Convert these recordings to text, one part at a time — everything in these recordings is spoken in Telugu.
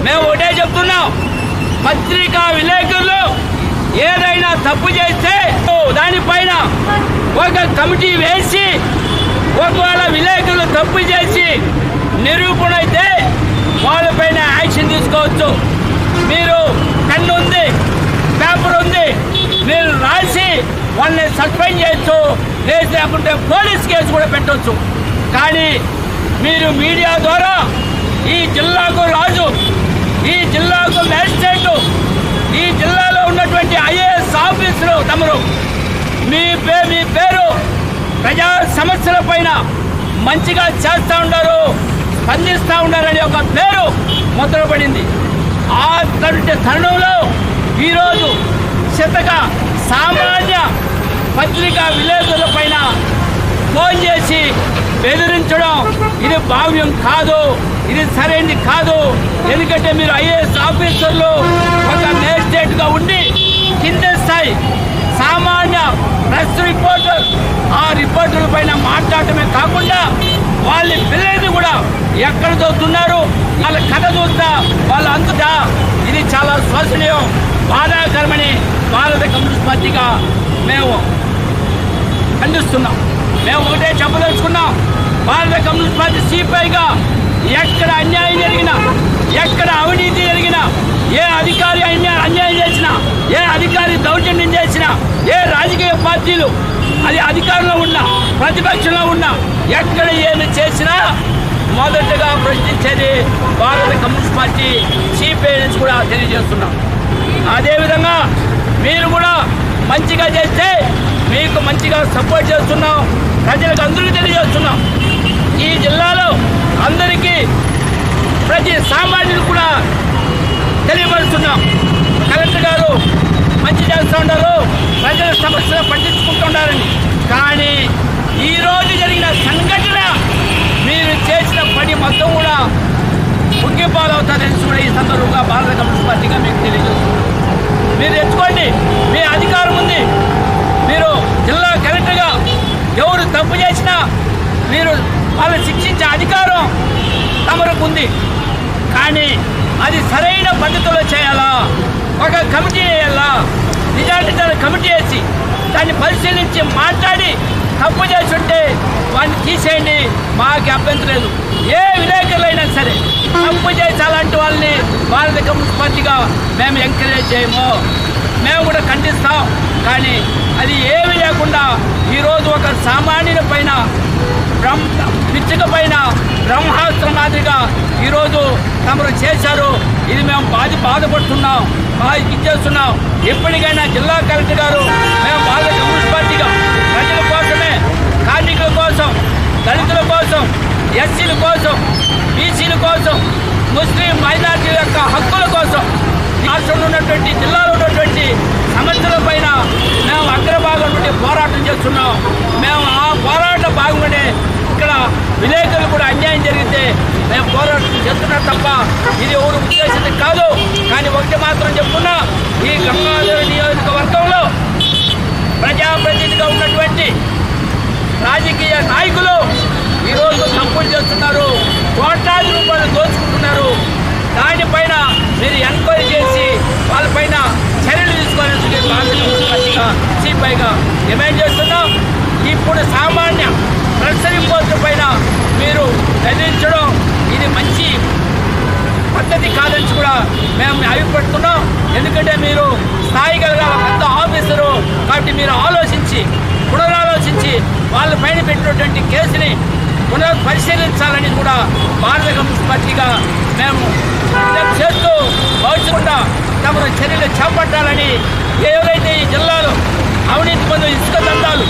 మేము ఒకటే చెప్తున్నాం, పత్రికా విలేకరులు ఏదైనా తప్పు చేస్తే దానిపైన ఒక కమిటీ వేసి, ఒకవేళ విలేకరులు తప్పు చేసి నిరూపణ అయితే వాళ్ళపైన యాక్షన్ తీసుకోవచ్చు. మీరు పెన్ ఉంది, పేపర్ ఉంది, మీరు రాసి వాళ్ళని సస్పెండ్ చేయొచ్చు, లేకుంటే పోలీస్ కేసు కూడా పెట్టవచ్చు. కానీ మీరు మీడియా ద్వారా ఈ జిల్లాకు రాజు, ఈ జిల్లాకు మేజిస్ట్రేటు, ఈ జిల్లాలో ఉన్నటువంటి ఐఏఎస్ ఆఫీసరు తమరు మీ పేరు ప్రజా సమస్యల పైన మంచిగా చేస్తూ ఉన్నారు, స్పందిస్తూ ఉన్నారని ఒక పేరు ముద్రపడింది. ఆ తరుణంలో ఈరోజు శతగా సామాన్య పత్రికా విలేకరుల పైన ఫోన్ చేసి బెదిరించడం ఇది భావ్యం కాదు, ఇది సరైనది కాదు. ఎందుకంటే మీరు ఐఏఎస్ ఆఫీసర్లు ఒక మేజిస్ట్రేట్గా ఉండి కింద స్థాయి సామాన్య ప్రెస్ రిపోర్టర్, ఆ రిపోర్టర్ల పైన మాట్లాడటమే కాకుండా వాళ్ళ పిల్లల్ని కూడా ఎక్కడ చూస్తున్నారు, వాళ్ళ కథ చూస్తా వాళ్ళ అంతుతా, ఇది చాలా శోచనీయం, బాధాకరమని భారత కమ్యూనిస్ట్ పార్టీగా మేము ఖండిస్తున్నాం. మేము ఒకటే చెప్పదలుచుకున్నాం, భారత కమ్యూనిస్ట్ పార్టీ సిపిఐగా ఎక్కడ అన్యాయం జరిగినా, ఎక్కడ అవినీతి జరిగినా, ఏ అధికారి అన్యాయం చేసినా, ఏ అధికారి దౌర్జన్యం చేసినా, ఏ రాజకీయ పార్టీలు అది అధికారంలో ఉన్నా ప్రతిపక్షంలో ఉన్నా ఎక్కడ ఏమి చేసినా మొదటగా ప్రశ్నించేది భారత కమ్యూనిస్ట్ పార్టీ సిపిఐ నుంచి కూడా తెలియజేస్తున్నాం. అదేవిధంగా మీరు కూడా మంచిగా చేస్తే మీకు మంచిగా సపోర్ట్ చేస్తున్నాం, ప్రజలకు అందరికీ తెలియజేస్తున్నాం. ఈ జిల్లాలో అందరికీ ప్రతి సామాన్యులు కూడా తెలియపరుస్తున్నాం, కలెక్టర్ గారు మంచి చేస్తూ ఉన్నారు, ప్రజల సమస్యలు పట్టించుకుంటున్నారని. కానీ ఈరోజు జరిగిన సంఘటన మీరు చేసిన పని మొత్తం కూడా ముగ్గిపాలవుతారని కూడా ఈ సందర్భంగా భారత కమ్యూనిస్ట్ పార్టీగా మీకు తెలియజేస్తున్నాం. మీరు తెచ్చుకోండి, మీ అధికారం ఉంది, మీరు జిల్లా కలెక్టర్గా ఎవరు తప్పు చేసినా మీరు వాళ్ళని శిక్షించే అధికారం తమకు ఉంది. కానీ అది సరైన పద్ధతిలో చేయాలా, ఒక కమిటీ వేయాలా, నిజానికి కమిటీ వేసి దాన్ని పరిశీలించి మాట్లాడి తప్పు చేసి ఉంటే వాడిని తీసేయండి, మాకు అభ్యంతరం లేదు. ఏ విలేకరులైనా సరే తప్పు చేసి అలాంటి వాళ్ళని భారత కమ్యూనిస్ట్ పార్టీగా మేము ఎంకరేజ్ చేయము, మేము కూడా ఖండిస్తాం. కానీ అది ఏమీ లేకుండా ఈరోజు ఒక సామాన్యుల పైన పిచ్చుక పైన బ్రహ్మాస్త్రం మాదిరిగా ఈరోజు తమరు చేశారు. ఇది మేము బాధపడుతున్నాం, ఇచ్చేస్తున్నాం. ఎప్పటికైనా జిల్లా కలెక్టర్ గారు మేము భారత కమ్యూనిస్ట్ పార్టీగా ప్రజల కోసమే, కార్మికుల కోసం, దళితుల కోసం, ఎస్సీల కోసం, బీసీల కోసం, ముస్లిం మైనార్టీల యొక్క హక్కుల కోసం రాష్ట్రంలో ఉన్నటువంటి జిల్లాలో ఉన్నటువంటి సమస్యల పైన మేము అగ్రభాగం నుండి పోరాటం చేస్తున్నాం. మేము ఆ పోరాట భాగంగానే ఇక్కడ విలేకరులు కూడా అన్యాయం జరిగితే మేము పోరాటం చేస్తున్నాం తప్ప ఇది ఎవరు ఉద్దేశించి కాదు. కానీ ఒకటి మాత్రం చెప్తున్నా, ఈ గంగాధర నియోజకవర్గంలో ప్రజాప్రతినిధిగా ఉన్నటువంటి రాజకీయ నాయకులు ఈరోజు తప్పులు చేస్తున్నారు, కోట్లాది రూపాయలు దోచుకుంటున్నారు. దానిపైన మీరు ఎంక్వైరీ చేసి వాళ్ళపైన చర్యలు తీసుకోవాలని భారతీయ సిపిఐగా డిమాండ్ చేస్తున్నాం. ఇప్పుడు సామాన్య ప్రెస్ రిపోర్టు పైన మీరు బెదిరించడం ఇది మంచి పద్ధతి కాదని కూడా మేము అభిప్రాయపడుతున్నాం. ఎందుకంటే మీరు స్థాయి కలిగిన పెద్ద ఆఫీసరు కాబట్టి మీరు ఆలోచించి పునరాలోచించి వాళ్ళ పైన పెట్టినటువంటి కేసుని పరిశీలించాలని కూడా భారత కమ్యూనిస్ట్ పార్టీగా మేము చేస్తూ భవిష్యత్తుకుండా తమరు చర్యలు చేపట్టాలని. ఏవైతే ఈ జిల్లాలో అవినీతి పొందిన ఇసుక దందాలు,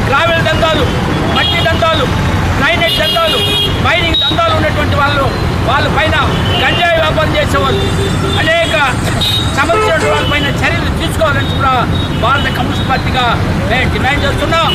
గ్రావెల్ దందాలు, మట్టి దందాలు, డ్రైనేజ్ దందాలు, మైనింగ్ దందాలు ఉన్నటువంటి వాళ్ళ పైన గంజాయి వ్యాపారం చేసేవాళ్ళు అనేక సమస్యలు వాళ్ళపైన చర్యలు తీసుకోవాలని కూడా భారత కమ్యూనిస్ట్ పార్టీగా మేము డిమాండ్ చేస్తున్నాం.